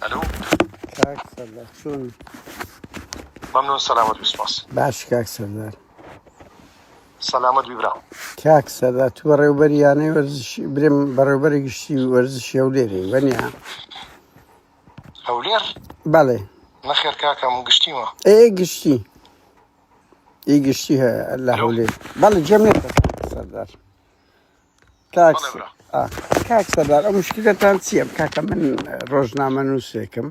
الو کاک سەردار چۆن؟ ممنون سلامت بسپاس. باش کاک سەردار. سلامت بی براو. کاک سەردار تو بەڕێوەبەری یانەی وەرزشی برێم بەڕێوەبەری گشتی وەرزشی هەولێرێ وەنیا؟ هەولێر؟ بەڵێ. نەخێر کاکەم گشتیمە. گشتی هەیە لە هەولێر. بەڵێ جێم نێتە سەردار. کاک سەردار ئەو مشکلەتان چییە؟ کاکە من ڕۆژنامە نووسێکم.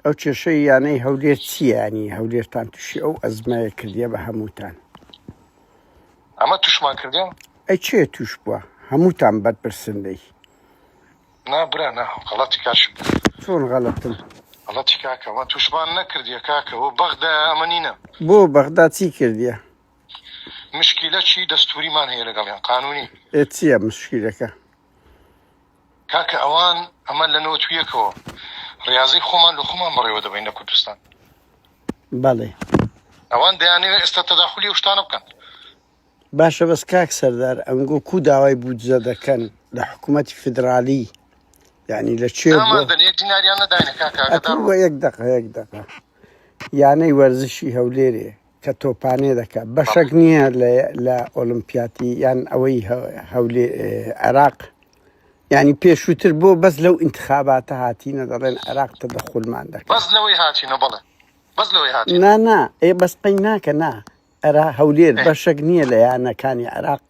ئەو کێشەی یانەی هەولێر چییە؟ ینی هەولێرتان تووشی ئەو ئەزمایە کردیە بە هەمووتان. ئەمە تووشمان کردیان؟ ئەی چێ تووش بووە؟ هەمووتان بەرپرسن لێی. نا برا نا غەڵەتی کاشم. چۆن غەڵەتم؟ غەڵەتی کاکەوە تووشمان نەکردیە کاکەوە بەغدا ئەمە نینە. بۆ بەغدا چی کردیە؟ مشکیلە چی دەستوریمان هەیە لەگەڵیان قانونی. چییە مشکیلەکە؟ کاکە ئەوان ئەمە لەنەوە تویەکەوە ڕاضی خۆمان لە خۆمان بەڕێوە دەبین لە کوردستان. بەڵێ. ئەوان دەیانەوێت ئێستا تەداخولی ئەو شتانە بکەن. باشە بەس کاک سەردار ئەمگۆ کو داوای بودجە دەکەن لە حکوومەتی فیدرالی یعنی لە چێ دیناریان نەداینە کاکە یەک دقە یانەی وەرزشی هەولێرێ کە تۆپانێ دەکات بەشەک نییە لە ئۆلمپیاتی یان ئەوەی عێراق ینی پێشووتر بۆ بەس لەو ئینتخاباتە هاتیینە دەڵێن عێراق تەدەخولمان دەکات بەس لەوەی هاتیینە بەڵێ بەس لەوەی هاتی نا بەس قەی ناکە نا ئەرا هەولێر بەشێک نییە لە یانەکانی عێراق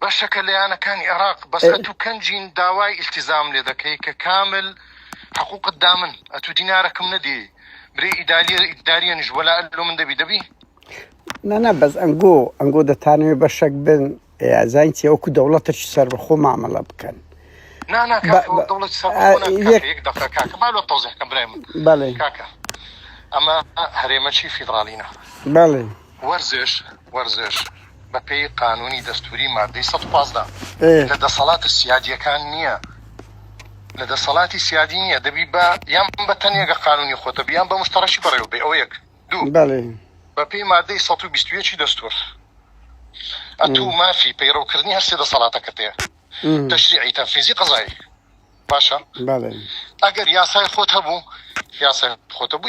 بەشەکە لە یانەکانی عێراق بەس ئەتو کەنجین داوای ئیلتیزام لێ دەکەی کە کامل حقوقت دامن ئەتو دینارەکەم نەدی برێ ئیداریەنیش وەلا ئەلۆ من دەبی نا بەس ئەنگۆ دەتانەوێت بەشێک بن زانیتی ئەوکو دەوڵەتێکی سەر بە خۆ مامەڵە بکەن بەڵێ کاکە ئەمە هەرێمەکی فیدراڵینە بەڵێ وەرزش بە پێی قانونی دەستوری مادەی 115 لە دەسەڵاتە سیادیەکان نییە لە دەسەڵاتی سیادی نییە دەبی بە یان بە تەنێگە قانونی خۆتە بیان بە مشتەڕەشی بەڕێوە بێ ئەوە یەک دوو بە پێی مادەی 121 دەستور ئەتوو مافی پەیڕەوکردنی هەر سێ دەسەڵاتەکەتەیە تەشریعی تەنفیزی قەزایی باشە ئەگەر یاسای خۆت هەبوو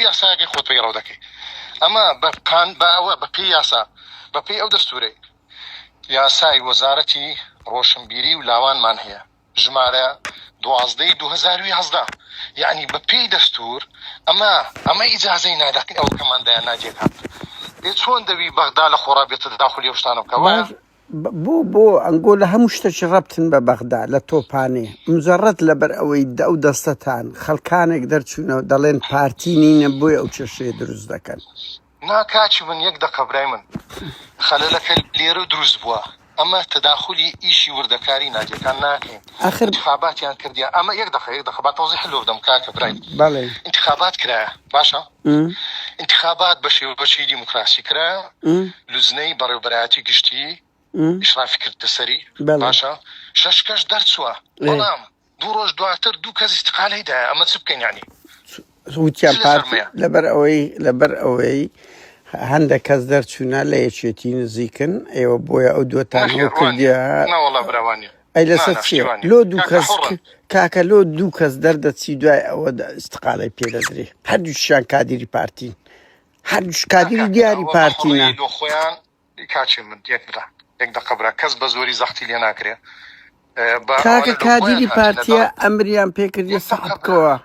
یاسایەکەی خۆت پەیڕەو دەکەی ئەمە بەوە بە پێی یاسا بە پێی ئەو دەستورەی یاسای وەزارەتی ڕۆشنبیری و لاوانمان هەیە ژمارە 12/2017 یعنی بە پێی دەستور ئەمە ئیجازەی نادەکەن ئەو کەماندایان ناجێکات چۆن دەبی بەغدا لە خۆڕا بێتە داخلی ئەو شتانە بکەوە بۆ ئەنگۆ لە هەموو شتێکی ڕەبتن بە بەغدا لە تۆپانێ مزەڕەت لەبەر ئەوەی ئەو دەستەتان خەڵکانێک دەرچوونەوە دەڵێن پارتی نینە بۆی ئەو چێشەیە دروست دەکەن ناکاچی من یەک دقە برای من خەلەلەکە لێرە دروست بووە ئەمە تەداخلی ئیشی وردەکاری ناجەکان ناکەین انتخاباتیان کردیان ئەمە یەک دقە با تەوزیح لۆ بدەم کاکە برای انتخابات کرایە باشە انتخابات بە شێوەیەکی دیموکراسی کرایە لوزنەی بەڕێوەبەرایەتی گشتی ئیشرافی کردە سەری باشە 6 کەس دەرچووە بەڵام 2 ڕۆژ دواتر 2 کەس استقالەی دایە ئەمە چ بکەین یانی وتیان لەبەر ئەوەی هەندێک کەس دەرچوونە لە یەکێتی نزیکن ئێوە بۆیە ئەو دوتان کردیە ئەی لەسەر چیە لۆ 2 کەس کاکە لۆ 2 کەس دەردەچی دوای ئەوە استقالەی پێدەدرێ هەردووشیان کادری پارتین هەردووش کادری دیاری پارتینە خۆیان کاچی من یەک دقە برا کەس بە زۆری زەختی لێ ناکرێ کاکە کادری پارتیە ئەمریان پێکردی سەحبکەوە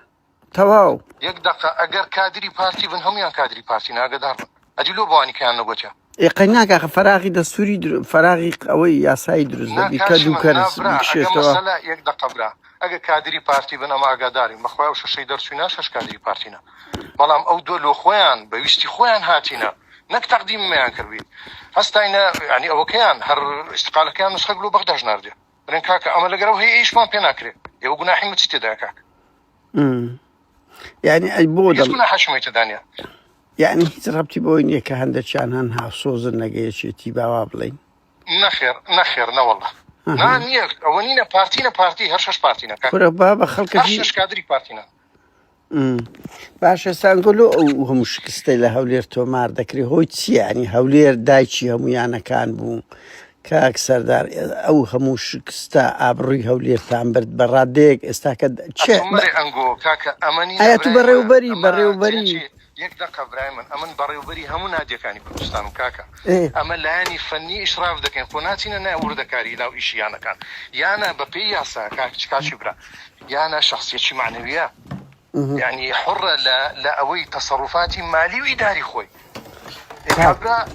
تەواو یەک دقە ئەگەر کادری پارتی بن هەمویان کادری پارتی ناگەدار بن ئەدی لۆ بۆوانی کەیان نەگوتە قەی ناکە فەراغی دەستوری فەراغی ئەوەی یاسایی دروست دەبی کە دوو کەرس بکشێتەوە یەک دقە برا ئەگەر کادری پارتی بن ئەمە ئاگادارین بەخوای و شەشەی دەرچوونا 6 کادری پارتینە بەڵام ئەو دۆ لۆ خۆیان بەویستی خۆیان هاتینە نەک تەقدیمیان کردی هەستاینە ینی ئەوەکەیان هەر استقالەکەیان نسخەک لۆ بەغداش ناردێ برێن کاکە ئەمە لەگەرەوە هەیە ئیشمان پێ ناکرێت ئێوە گوناحی مچ تێدا کاک یعنی ئەی بۆ حەشمەی تدانە یعنی هیچ ڕەبتی بۆی نییە کە هەندێکیان هەن هاوسۆزن نەگەیەکێتی باوا بڵین نەخێر نەوەڵە نییە ئەوە نینە پارتی هەر 6 پارتینە بە خەڵکە کادری پارتینە باشە سانگۆلۆ ئەو هەموو شکستەی لە هەولێر تۆمار دەکرێت هۆی چییە ینی هەولێر دایکی هەمویانەکان بوو کاک سەردار ئەو هەموو شکستە ئابڕووی هەولێرتان برد بە ڕادەیەک ئێستا کە ئایا تو بەڕێوەبەری یەک دقه برای من ئەمن بەڕێوەبەری هەموو نادیەکانی کوردستان و کاکە ئەمە لایانی فەنی ئیشراف دەکەین خۆ ناچینە نای وردەکاری لاو ئیشیانەکان یانە بەپێی یاسا کاچی برا یانە شخصیەتی معنەویە يعني حرة لأوي تصرفاتي مالي وإداري خوي كابرا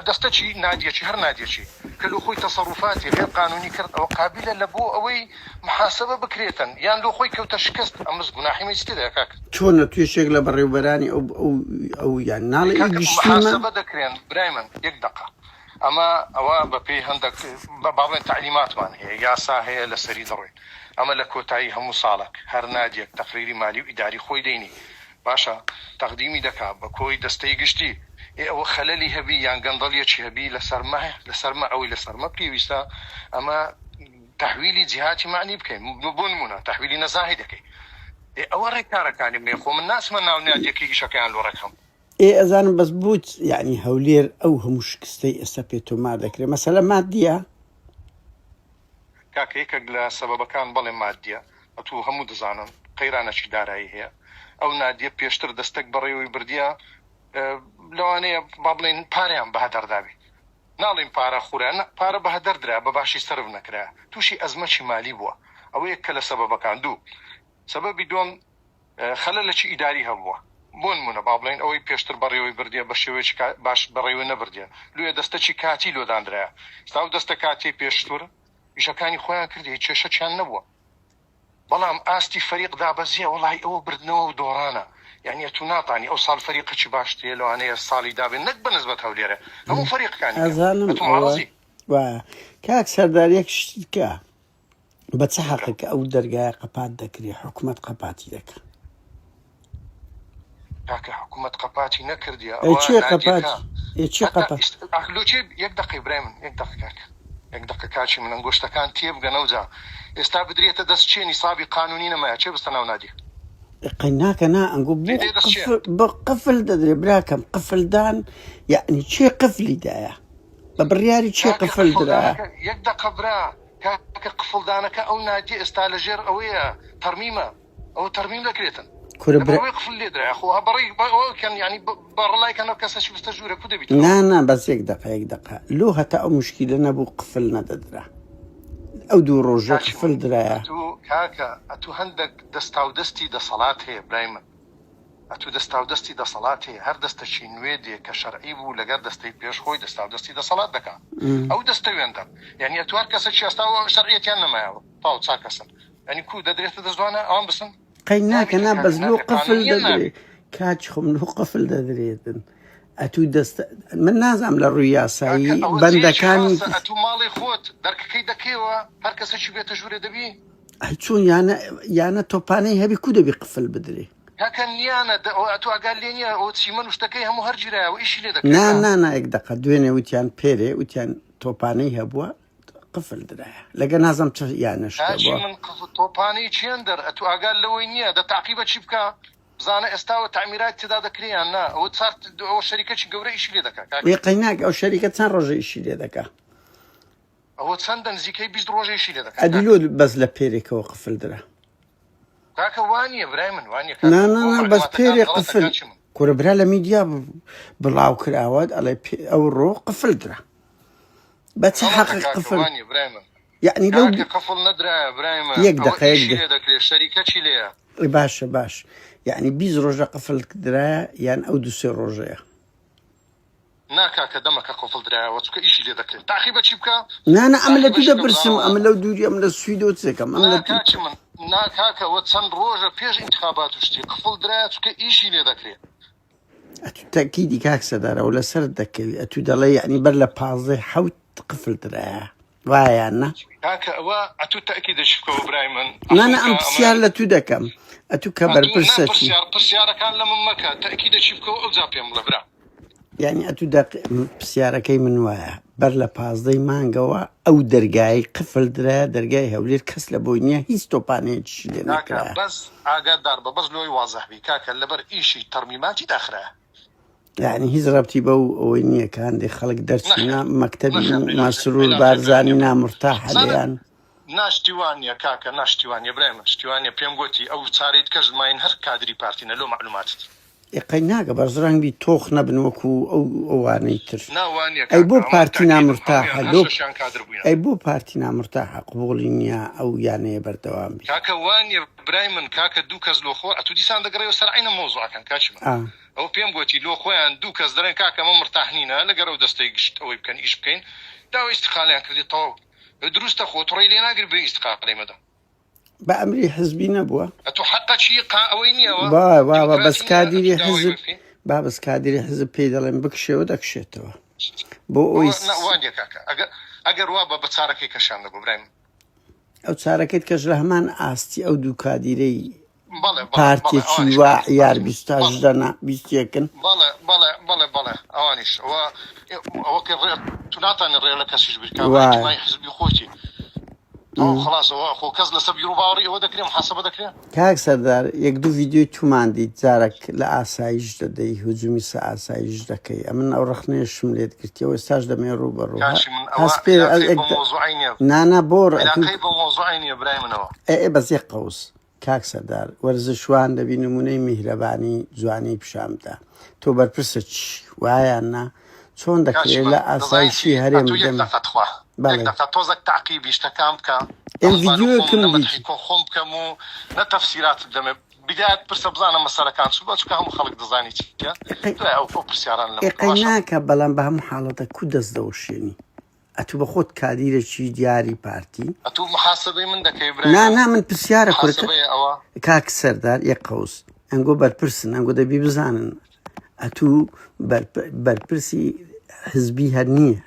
دستشي ناديتي هر ناديتي كل خوي تصرفاتي غير قانوني كرت أو قابلة لبو أوي محاسبة بكريتا يعني لو خوي كوتا شكست أمس جناحي ما يستدعي كاك شون تو شغله بريوبراني أو يعني نالي محاسبة دكرين برايمن يقدقة أما أوا ببي هندك بعض التعليمات مان هي ياسا هي لسري ضروري أما لكوتاي هم صالك هر ناديك تقريري مالي وإداري خوي ديني باشا تقديمي دكا بكوي دستي قشتي او خللي هبي يعني قنضليتش هبي لسرما أو لسرما بيويستا أما تحويلي جهاتي معني بكي بونمونا تحويلي نزاهدكي او ريكارا كان من يخو من الناس من ناديكي شكان لو رقم أذان بس بوت يعني هولير أو همش كستي استبيتو ما ذكر مثلا مادية كاك هيك لسبب كان بلي مادية أتو همو دزانن قيرانا شي داري هي أو نادية بيشتر دستك بري ويبرديا لو أنا بابلين باريان بهدر دابي نالين بارا خورا بارا بهدر درا بباشي سرف نكرا توشي أزمة مالي بوا أو هيك لسبب كان دو سبب دون خلل شي إداري هبوا بون منا بابلين أو بيشتر بري ويبرديا بشويش باش بري ونبرديا لو دستشي كاتي لو داندرا استاو دستكاتي بيشتر إيشكاني خويا كردي تشيشة كان نبوة بلام آستي فريق دابزية والله أو بردنو دورانا يعني تناطعني أو صار فريق باشتي لو أنا صالي دابي نك بالنسبة هوليرة هم فريق كان أزانم كاك سردار يكشتكا بتحقق أو درجة قبات ذكري حكومة قباتي ذك كاك حكومة قباتي نكردي إيش قباتي إيش قباتي لو شيء يقدق إبراهيم يقدق كاك يقدق كاشي من أنقشت كان تيب جنوزا استابدرية تدسشيني صابي قانونين ما يشوف استناو نادي قيناك أنا أقول بقفل تدري براكم قفل دان يعني شيء قفلي دايا ببرياري شيء قفل درا يقدق برا كاك قفل دانك أو نادي استالجير أويا ترميمة أو ترميم لكريتن كوربرا يقفل لي درا أخوها بري كان يعني برلاي كان كاسش بستجورة كده بيت نا بس يقدق لو هتا مشكلة نبو قفلنا درا أو دو روجا قفل درا أتو كاكا أتو هندك دستاو دستي دا صلاة هي برايما أتو دستاو دستي دا صلاة هي هر دست شينويدي كشرعي بو لقر دستي بيش خوي دستاو دستي دا صلاة دكا أو دستي ويندر يعني أتو هر كاسة شي أستاو شرعيتي أنا ما يعو طاو تساكسن يعني كو دادريت دزوانا أوان بسن قيناك أنا بس لو قفل دادري كاتشخم لو قفل دادريتن أتو دست من نازم للرياسة بندكاني أتو مالي خوت درك كي دكيوا هر كاسة شي بيتجوري دبي هيتشون يعني توباني هبي كودا بيقفل بدري هكا نيانا أتو قال لي نيا وتسيمن وشتكيها مهرجرة وإيش اللي دك نا يقدق دويني وتيان بيري وتيان توباني هبوا قفل درايا لقى نازم يعني هاجي من قفل توباني تشيندر أتو قال لوينيا ده تعقيبة شبكة زانا استوى تعميرات تدا ذكريا نا وصارت أو شركة جورة إيش اللي دك ويقيناك أو شركة سان روجي إيش اللي دك أو تصندن زيكي بيز روجي إيش اللي دك أدلو بس لبيريك وقفل درا كاكا وانيا برايمن وانيا نا بس بيري قفل كوربرا لميديا بلاو كراواد على أو الرو قفل درا بتحقق قفل وانيا برايمن يعني لو قفل ندرة برايمن يقدق الشركة شيليا باش يعني بيز روجا قفل درا يعني أو دوسي روجا ناكا كدمك قفل درا وتك إيش اللي ذكر تعقيبة شبكة نا عملة تدبرسم عملة دوري عملة سويدو تسكم عملة ناكا وتصن روجا بيج انتخابات وشتي قفل درا تك إيش اللي ذكر تأكيدي كاك سدارة ولا سردك أتو دلي يعني برلا بازي حوت قفل درا وايا أنا كاكا أتو تأكيد شبكة إبراهيم نا أم بسيار لتو دكم أتو كبر برساتي بسيارة كان لما مكا تأكيد شبكة وأوزابي ملبرا يعني أتو دق بسيارة كي من وايا برلا بازي مانقوا أو درقاي قفل درا درقاي هولير كسل بوينيا هيستو بانيتش كاكا بس عقاد ضربة بس لو يواضح بي كاكا لبر إيشي ترميماتي داخرة يعني هیچ رابطی بەو ئەوەی نییە کە هەندێک خەڵک دەرچینە مەکتەبی مەسرور بارزانی نامرتاحە لێیان ناشتیوانیە کاکە ناشتیوانیە برایمە شتیوانیە پێم گوتی ئەو چارەیت کەس ماین هەر کادری پارتینە لۆ معلوماتت قەی ناگە بەرزڕنگبی تۆخ نەبن وەکو ئەوانەی تر ئەی بۆ پارتی نامرتاحە ئەی بۆ پارتی نامرتاحە قبوڵی نییە ئەو یانەیە بەردەوام بێت کاکە وانە برای من کاکە دوو کەس لۆ خۆ ئەتو دیسان دەگەڕێەوە سەر عینە مۆزوعەکەن کاچمە ئەو پێم گوتی لۆ خۆیان دوو کەس دەڕێن کاکە ئەمە مرتاحنینە لەگەڕەوە دەستەی گشت ئەوەی بکەن ئیش بکەین داوای استقالیان کردی تەواو دروستە خۆ تڕی لێ ناگر بێ استقاڵی مەدە بە ئەمری حزبی نەبووە ئەتو حەقە چی ئەوەی نییەوە بەس کادیری حزب با بەس کادری حزب پێی دەڵێن بکشێەوە دەکشێتەوە بۆ ئەوی کاکە ئەگەر وا بە چارەکەی کەشان دەبوو برایم ئەو چارەکەیت کەش لە هەمان ئاستی ئەو دوو کادیرەی پارتێکی وا یار 20یەکن بەڵێ ئەوانیش ئەوە تو ناتانە ڕێ لە کەسیش بکە حزبی خۆتی خلاصەوە خۆ کەس لەسەر بیرو باوەڕی ئەوە دەکرێن حسەبە دەکرێن کاک سەردار یەک دوو ڤیدیۆی تومان دیت جارێک لە ئاسایش دەدەی هجومی سە ئاسایش دەکەی ئەمن ئەو ڕخنێشم لێت کردیەوە ئێستاش دەمێ ڕوو بەڕوو نانە بۆ بەس یەک قەوس کاک سەردار وەرزشوان دەبی نمونەی میهرەبانی جوانی پیشامدا تۆ بەرپرسە چی وایان نا چۆن دەکرێت لە ئاسایشی هەرێم تۆزێک تعقیبی شتەکان بکە خۆم بکەم و نە تەفسیرات دەمێ بدایت پرسە بزانە مەسەرەکان چ بە چکە هەموو خەڵک دەزانی چیە ئەو پرسیاران ناکە بەڵام بە هەموو حاڵەتە کو دەست دەوەشێنی ئەتو بە خۆت کادیرێکی دیاری پارتی ئەتو محاسبەی من دەکەی نا من پرسیارە کورتە کاک سەردار یەک قەوس ئەنگۆ بەرپرسن ئەنگۆ دەبی بزانن ئەتو بەرپرسی حزبی هەر نییە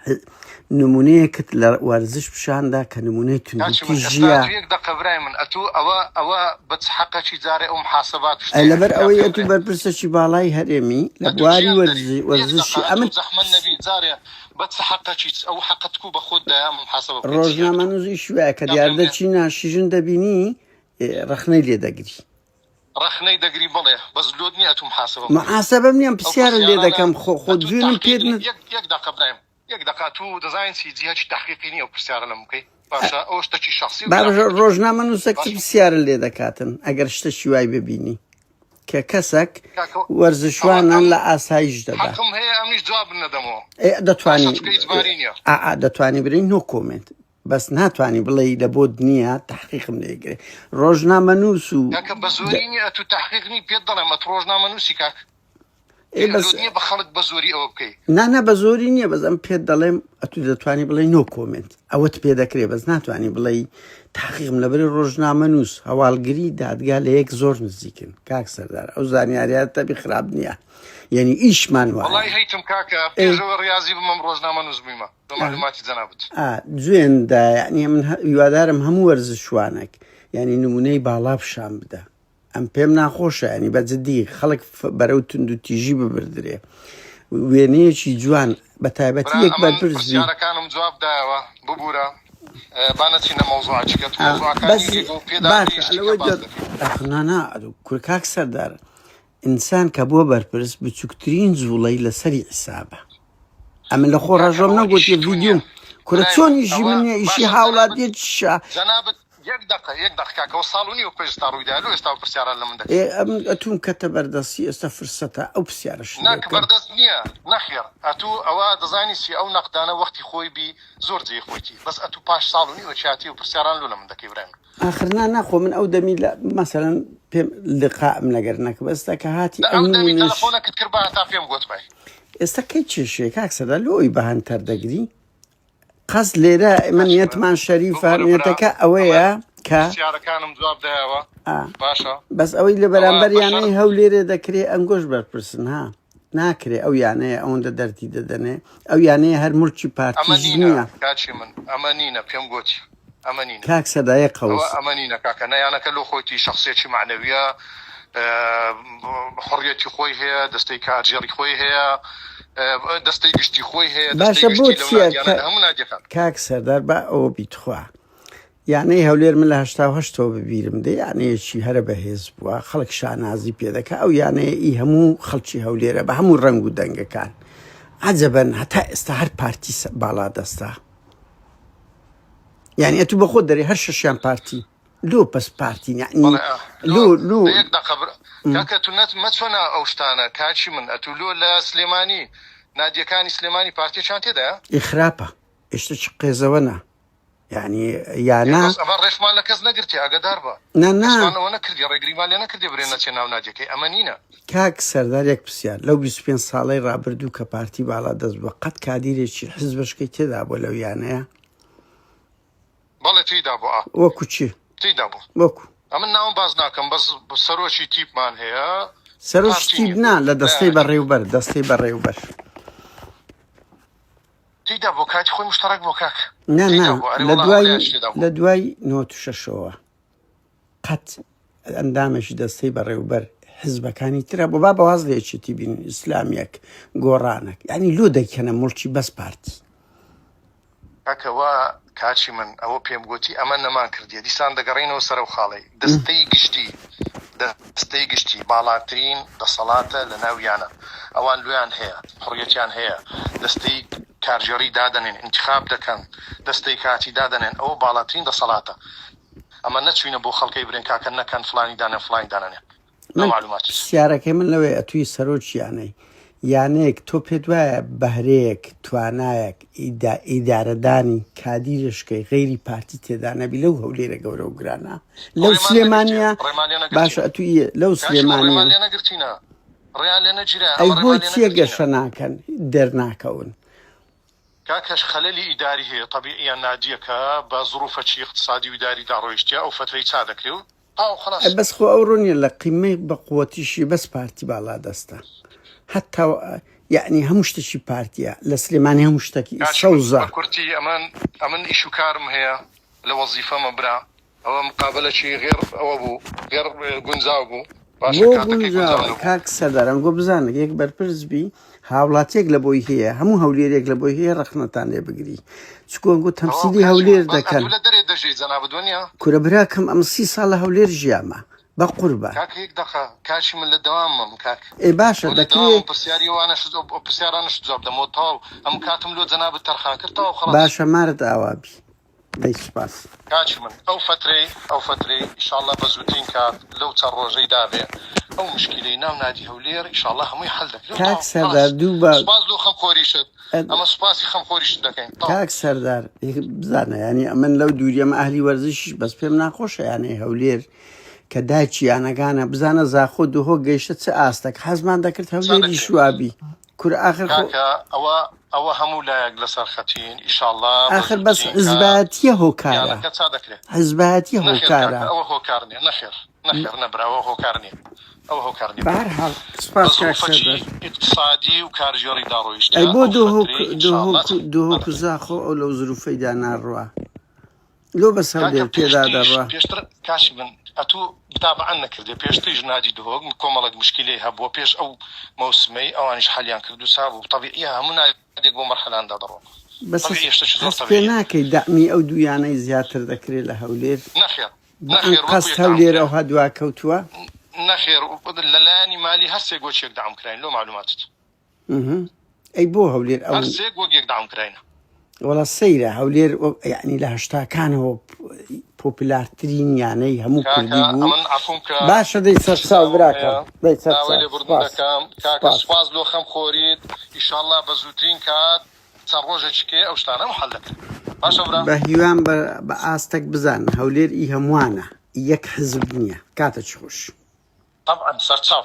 نمونەیەکت لە وەرزش پیشاندا کە نمونەی توندژیە دەقەبرای من ئەتو ئەوە بە حەقەکی جارێ ئەو محاسبات لەبەر ئەوەی ئەتو بەرپرسەکی باڵای هەرێمی لە بواری وەرزشی ئەمن زەحمەت نەبی جارێ بە حەقەکی ئەو حەقەتکو بە خۆت دایە محاسبە ڕۆژنامە نووزی شوێ کە دیاردەچی ناشیژن دەبینی ڕخنەی لێ دەگری ڕخنەی دەگری بڵێ بەس لۆت نیە ئەتو محاسبەم نییە پرسیارە لێ دەکەم خۆ دوێنم پێ یەک دەقەبرایم یەک دقات و دەزانین جیهەتی تحقیقی نیە و پرسیارە لەم بکەیت باشە ئەو شتێکی شخصی ڕۆژنامە نووسەکتی پرسیارە لێ دەکاتن ئەگەر شتێکی وای ببینی کە کەسێک وەرزشوانان لە ئاسایش دەدا هەیە ئەمیش جواب نەدەمەوە دەتوانی برین نۆ کۆمنت بەس ناتوانانی بڵێ لە بۆ نییە تحقیقم لێگرێ ڕۆژنامە نووس و بە زۆری نیە تو تحقیقنی پێت دەڵێم ئەت ڕۆژنامە نووسی کاک بە خەڵک بە زۆری ئەوە بکەیت نانە بە زۆری نییە بەس ئەم پێت دەڵێم ئەتو دەتوانی بڵێ نۆ کۆمنت ئەوەت پێ دەکرێت بەس ناتوانانی بڵێ تحقیقم لەبەر ڕۆژنامە نووس هەواڵگری دادگا لە یەک زۆر نزیکن کاک سەردار ئەو زانیاریات تەبی خراپ نییە یعنی ئیشمان وایە هیتم کاکە پێشەوە ڕاضی بمەم ڕۆژنامە نووس بمە بە معلوماتی جەنابەت جوێندا یعنی من هیوادارم هەموو وەرزشوانێک یعنی نمونەی باڵا پیشان بدە ئەم پێم ناخۆشە ینی بەجددی خەڵک بەرەو تونند و تیژی ببردرێ وێنەیەکی جوان بە تایبەتی یەک بەرپرسیارەکانم جواب دایەوە ببوورە بانەچینە مەوزوعاتیکە کورکاک سەردار ئینسان کە بووە بەرپرس بچووکترین جوڵەی لەسەری حسابە ئەمن لە خۆ ڕژۆم نەگوتی ڤیدیۆم کورە چۆن ئیشی منە ئیشی هاوڵاتیە چشە یەک دقیقەوە ساڵونی و پێش تا ڕوویدا لە ئێستا پرسیاران لە من ئەم ئەتوم کەتە بەردەستی ئێستا فرسەتە ئەو پرسیارش ناکە بەردەست نییە نەخێر ئەتوو ئەوە دەزانی سی ئەو نەقدانە وەختی خۆی بی زۆر جێ خۆیتی بەس ئەتوو پاش ساڵونی و چاتی و پرسیاران لە من دەکەی برایان ئاخرنا ناخۆ من ئەو دەمی مەسەرەن پێم لقاءم لەگەر نەکە بەستا کە هاتی تەلەفۆنەکەت کرد بە تا پێم گوت بای ئێستا کەی چێشەیە کاک سەردار لۆی بەهانتەر دەگری قەس لێرە من نیەتمان شەریفە نیەتەکە ئەوەیە سیارەکانم جواب دایەوە باشە بەس ئەوەی لە بەرامبەر یانەی هەو لێرە دەکرێت ئەنگۆش بەرپرسن ها ناکرێ ئەو یانەیە ئەوەندە دەرتی دەدەنێ ئەو یانەیە هەر مورچی پارتیژ نییە کاچی من ئەمە نینە پێم گوتی ئەمە نینە کاک سەدایە قەوس ئەمە نینە کاکە نەیانەکە لۆ خۆیتی شخصێکی معنەویە حڕیەتی خۆی هەیە دەستەی کارژێڕی خۆی هەیە دەستەی گشتی خۆی هەیە باشە بۆ چیە کاک سەردار بە ئەوە بیتخوا یانەی هەولێر من لە 1970 ببیرم دێ یانەیەکی هەرە بەهێز بووە خەڵک شانازی پێ دەکا ئەو یانەیە هەموو خەڵکی هەولێرە بە هەموو ڕەنگ و دەنگەکان عەجەبەن هەتا ئێستا هەر پارتی باڵا دەستا یعنی ئەتوو بە خۆت دەرێ هەر شەشیان پارتی لۆ پەس پارتین یعنی لۆ کاکە تو مەچۆنە ئەو شتانە کاچی من ئەتوو لۆ لە سلێمانی نادیەکانی سلێمانی پارتیەکان تێدایە ئیخراپە ئێشتا چ قێزەوەنا یعنی یانا ئەمە ڕێشمان لە کەس نەگرتی ئاگادار بە نەنەوە نەکردی ڕێگریمان لێ نەکردی برێ نەچێ ناو نادیەکەی ئەمە نینە کاک سەردارێک پرسیار لەو 25 ساڵەی ڕابردوو کە پارتی باڵا دەست بووە قەت کادیرێکی حزبشکەی تێدا بۆ لەو یانەیە بەڵێ تێیدا بوو وەکو چی تێیدا بوو وەکو ئەمن ناوم باز ناکەم بەس سەرۆکی تیپمان هەیە سەرۆکی تیپ نا لە دەستەی بەڕێوبەر دەستەی بەڕێوبەر تێیدا بۆ کاتی خۆی مشتەرەک بۆ کاک لە دوای 96ەوە قەت ئەندامێکی دەستەی بەڕێوبەر حزبەکانی ترە بۆ با بەواز لێچێتی بین ئیسلامیەک گۆڕانێک یعنی لۆ دەیکەنە مڵکی بەس پارتی کاکەوە کاچی من ئەوە پێم گوتی ئەمە نەمان کردیە دیسان دەگەڕینەوە سەر و خاڵی دەستەی گشتی باڵاترین دەسەڵاتە لە ناویانە ئەوان لویان هەیە حڕیەتیان هەیە دەستەی کارژێڕی دادەنێن انتخاب دەکەن دەستەی کاتی دادەنێن ئەوە باڵاترین دەسەڵاتە ئەمە نەچوینە بۆ خەڵکەی برێن کاکە نەکەن فلانی دانێن فلانی دانێن معلوماتی سیارەکەی من لەوەی ئەتووی سەرۆکیانەی یانەیەک تۆ پێت وایە بەهرەیەک توانایەک ئیدارەدانی کادیرشکەی غەیری پارتی تێدا نەبی لەو هەولێرە گەورە و گرانە لەو سلێمانیە باشە ئەتوویە لەو سلێمانیە ئەی بۆی چیە گەشە ناکەن دەرناکەون کاکەش خەلەلی ئیداری هەیە طەبیعیان نادیەکە بە ظروفەچی اقتصادی و ئیداریدا ڕۆیشتیا ئەو فترەی چا دەکرێ و بەس خۆ ئەو ڕۆنیە لە قیمەی بە قووەتیشی بەس پارتی باڵا دەستە حتا یعنی هەموو شتێکی پارتیە لە سلێمانی هەموو شتێکی سەوزە کورتی ئەمن ئیش و کارم هەیە لە وەزیفەمە برا ئەوە مقابلەکی غێر ئەوە بوو غێر گونجاو بوو کاک سەردارم گۆ بزانە یەک بەرپرسبی هاوڵاتیەک لە بۆی هەیە هەموو هەولێرێک لە بۆی هەیە ڕەخنەتان لێ بگری چکۆنگۆ تەمسیلی هەولێر دەکەن کورە براکەم ئەم 30 ساڵ لە هەولێر ژیامە بە قوربە کاچی من لە دەوامم کاک ئێ باشە دەکرێت پرسیارانش جواب دەمەوە تاو ئەم کاتم لۆ جەنابەت تەرخان کردەوە باشە مارت ئاوابی دەی سوپاس کاچی من ئەو فترەی ئینشاءالله بە زووترین کات لەو چەند ڕۆژەی دابێ ئەو مشکلەی ناو نادی هەولێر ئینشاءالله هەمووی حەل دەکرێت کاک سەردار دوو بە سوپاس لۆ خەمخۆریشت ئەمە سوپاسی خەمخۆریشت دەکەین کاک سەردار بزانە ینی ئەمن لەو دووریە ئەمە ئەهلی وەرزشیش بەس پێم ناخۆشە یانەی هەولێر کە دایکی یانەکانە بزانە زاخۆ دوهۆ گەیشتە چه ئاستەک حەزمان دەکرد هەولێری شوابی کورە ئاخر ئەوە هەموو لایەک لەسەر خەتین ئینشاءالله ئاخر بەس حزبایەتیە هۆکارە حزبایەتیە هۆکارە ئەوە هۆکار نیە نەخێر نەبراوە هۆکار نیە ئەوە هۆکار نیە بەهەرحاڵ سوپاس کاک سەردار اقتصادی و کارژێڕی داڕۆیشت ئەی بۆ دوهۆکو زاخۆ ئەو لەو زروفەیدا ناڕوا لۆ بەس هەولێر پێدا دەڕوا پێشتر کاش من ئەتوو بتابعەن نەکردێ پێشتریش نادی دهۆک کۆمەڵک مشکلەی هەبووە پێش ئەو مەوسمەی ئەوانیش حەلیان کرد و سا بوو طەبیعیە هەموو نادێک بۆ مەرحەلاندا دەڕۆ بەس پێ ناکەی دامی ئەو دوویانەی زیاتر دەکرێت لە هەولێر نەخێر قەست هەولێر ئەو هەدوا کەوتووە نەخێر لەلایەنی مالی هەر سێک وەچێک داوام کراین لۆ معلوماتت ئەی بۆ هەولێر هەر سێک وەکێک داوام کراینە وەڵا سەیرە هەولێر یعنی لە هەشتاکانەوە پۆپولارترین یانەی هەموو کوردی بوو باشە دەی سەرچاو براکەم سوپاس لۆ خەمخۆریت ئینشاءالله بە زووترین کات چەند ڕۆژێکێ ئەو شتانە حەل دەکرێت باشە برا بە هیوان بە ئاستەک بزان هەولێر هەمووانە یەک حزب نییە کاتە چ خۆش طبعا سەرچاو